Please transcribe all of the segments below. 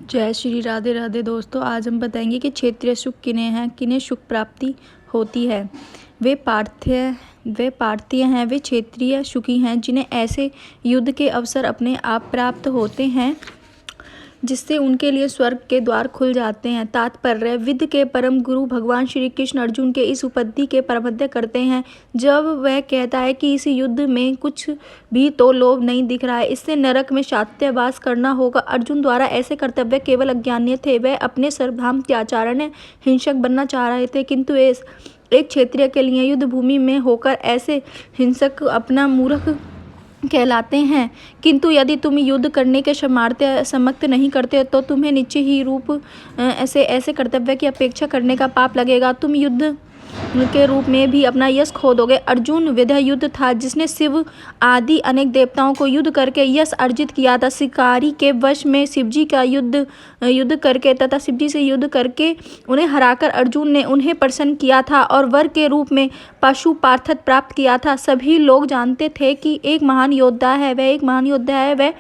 जय श्री राधे राधे दोस्तों। आज हम बताएंगे कि क्षेत्रीय सुख किन्हें हैं, किन्हें सुख प्राप्ति होती है। वे पार्थीय हैं, वे क्षेत्रीय सुखी हैं जिन्हें ऐसे युद्ध के अवसर अपने आप प्राप्त होते हैं जिससे उनके लिए स्वर्ग के द्वार खुल जाते हैं। तात्पर्य: विद्य के परम गुरु भगवान श्री कृष्ण अर्जुन के इस उपलब्धि के प्रबंध करते हैं जब वह कहता है कि इस युद्ध में कुछ भी तो लोभ नहीं दिख रहा है, इससे नरक में शांतिवास करना होगा। अर्जुन द्वारा ऐसे कर्तव्य केवल अज्ञानीय थे। वह अपने सर्वधाम त्याचारण हिंसक बनना चाह रहे थे, किंतु एक क्षत्रिय के लिए युद्ध भूमि में होकर ऐसे हिंसक अपना मूर्ख कहलाते हैं। किंतु यदि तुम युद्ध करने के सामर्थ्य समक्त नहीं करते तो तुम्हें निश्चय ही रूप ऐसे कर्तव्य की अपेक्षा करने का पाप लगेगा। तुम युद्ध के रूप में भी अपना यश खो दोगे। अर्जुन विधेय युद्ध था जिसने शिव आदि अनेक देवताओं को युद्ध करके यश अर्जित किया था। शिकारी के वश में शिवजी का युद्ध करके तथा शिवजी से युद्ध करके उन्हें हराकर अर्जुन ने उन्हें प्रसन्न किया था और वर के रूप में पशु पार्थत प्राप्त किया था। सभी लोग जानते थे कि एक महान योद्धा है, वह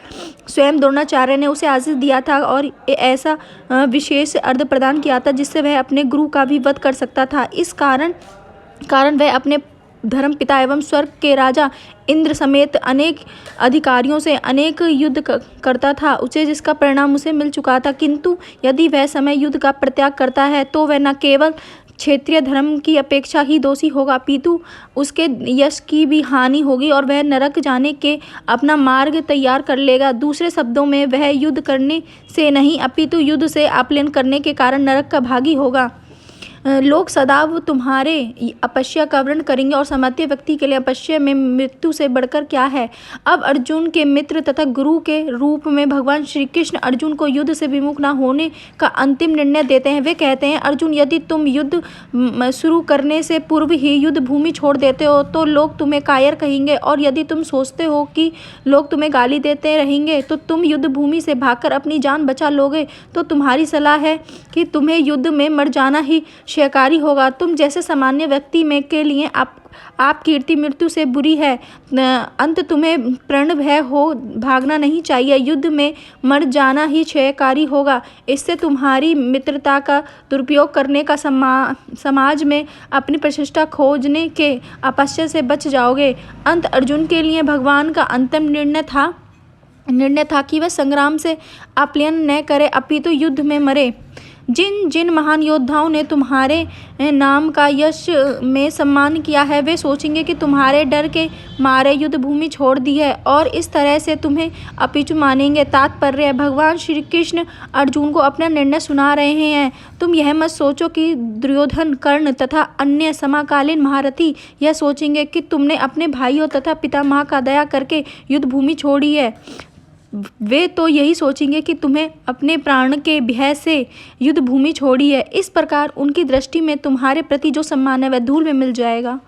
स्वयं द्रोणाचार्य ने उसे आशीष दिया था और ऐसा विशेष अर्ध प्रदान किया था जिससे वह अपने गुरु का भी वध कर सकता था। इस कारण वह अपने धर्म पिता एवं स्वर्ग के राजा इंद्र समेत अनेक अधिकारियों से अनेक युद्ध करता था, उसे जिसका परिणाम उसे मिल चुका था। किंतु यदि वह समय युद्ध का परित्याग करता है तो वह न केवल क्षेत्रीय धर्म की अपेक्षा ही दोषी होगा अपितु उसके यश की भी हानि होगी और वह नरक जाने के अपना मार्ग तैयार कर लेगा। दूसरे शब्दों में वह युद्ध करने से नहीं अपितु युद्ध से अपलायन करने के कारण नरक का भागी होगा। लोग सदैव तुम्हारे अपश्य का वर्णन करेंगे और सामान्य व्यक्ति के लिए अपश्य में मृत्यु से बढ़कर क्या है। अब अर्जुन के मित्र तथा गुरु के रूप में भगवान श्री कृष्ण अर्जुन को युद्ध से विमुख न होने का अंतिम निर्णय देते हैं। वे कहते हैं, अर्जुन यदि तुम युद्ध शुरू करने से पूर्व ही युद्ध भूमि छोड़ देते हो तो लोग तुम्हें कायर कहेंगे, और यदि तुम सोचते हो कि लोग तुम्हें गाली देते रहेंगे तो तुम युद्ध भूमि से भागकर अपनी जान बचा लोगे, तो तुम्हारी सलाह है कि तुम्हें युद्ध में मर जाना ही शिकारी होगा। तुम जैसे सामान्य व्यक्ति में के लिए आप कीर्ति मृत्यु से बुरी है, अंत तुम्हें प्रण भय हो भागना नहीं चाहिए। युद्ध में मर जाना ही क्षयकारी होगा। इससे तुम्हारी मित्रता का दुरुपयोग करने का समाज में अपनी प्रतिष्ठा खोजने के अपश्य से बच जाओगे। अंत अर्जुन के लिए भगवान का अंतिम निर्णय था कि वह संग्राम से अपलायन न करे अपितु युद्ध में मरे। जिन महान योद्धाओं ने तुम्हारे नाम का यश में सम्मान किया है वे सोचेंगे कि तुम्हारे डर के मारे युद्ध भूमि छोड़ दी है और इस तरह से तुम्हें अपीचु मानेंगे। तात्पर्य: भगवान श्री कृष्ण अर्जुन को अपना निर्णय सुना रहे हैं। तुम यह मत सोचो कि दुर्योधन, कर्ण तथा अन्य समकालीन महारथी यह सोचेंगे कि तुमने अपने भाइयों तथा पितामह का दया करके युद्ध भूमि छोड़ी है। वे तो यही सोचेंगे कि तुम्हें अपने प्राण के भय से युद्ध भूमि छोड़ी है। इस प्रकार उनकी दृष्टि में तुम्हारे प्रति जो सम्मान है वह धूल में मिल जाएगा।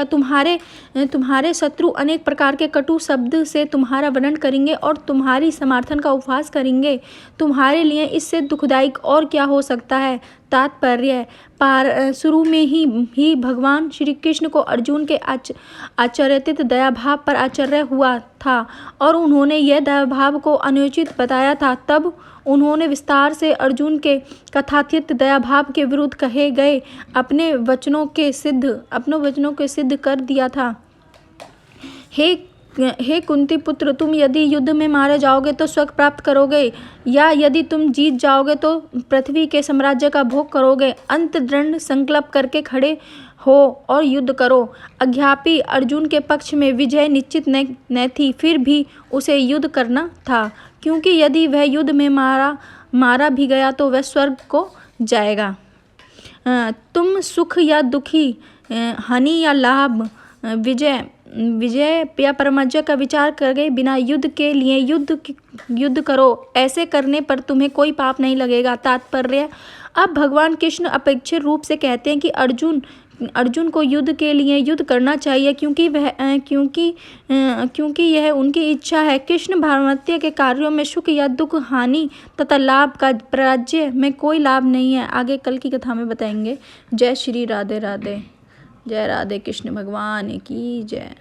तुम्हारे शत्रु अनेक प्रकार के कटु शब्द से तुम्हारा वर्णन करेंगे और तुम्हारी समर्थन का उपहास करेंगे। तुम्हारे लिए इससे दुखदायक और क्या हो सकता है। तात्पर्य: शुरू में ही भगवान श्री कृष्ण को अर्जुन के आचरित दया भाव पर आश्चर्य हुआ था और उन्होंने यह दया भाव को अनुचित बताया था। तब उन्होंने विस्तार से अर्जुन के कथातीत दया भाव के विरुद्ध कहे गए अपने वचनों के सिद्ध कर दिया था। हे कुंती पुत्र, तुम यदि युद्ध में मारे जाओगे तो स्वर्ग प्राप्त करोगे, या यदि तुम जीत जाओगे तो पृथ्वी के साम्राज्य का भोग करोगे। अंत दृढ़ संकल्प करके खड़े हो और युद्ध करो। अज्ञापी अर्जुन के पक्ष में विजय निश्चित न थी, फिर भी उसे युद्ध करना था, क्योंकि यदि वह युद्ध में मारा भी गया तो वह स्वर्ग को जाएगा। तुम सुख या दुखी, हानि या लाभ, विजय या पराजय का विचार करके बिना युद्ध के लिए युद्ध करो। ऐसे करने पर तुम्हें कोई पाप नहीं लगेगा। तात्पर्य: अब भगवान कृष्ण अपेक्षित रूप से कहते हैं कि अर्जुन को युद्ध के लिए युद्ध करना चाहिए क्योंकि यह उनकी इच्छा है। कृष्ण भावनात्य के कार्यों में सुख या दुख, हानि तथा लाभ का पराजय में कोई लाभ नहीं है। आगे कल की कथा में बताएंगे। जय श्री राधे राधे। जय राधे कृष्ण भगवान की जय।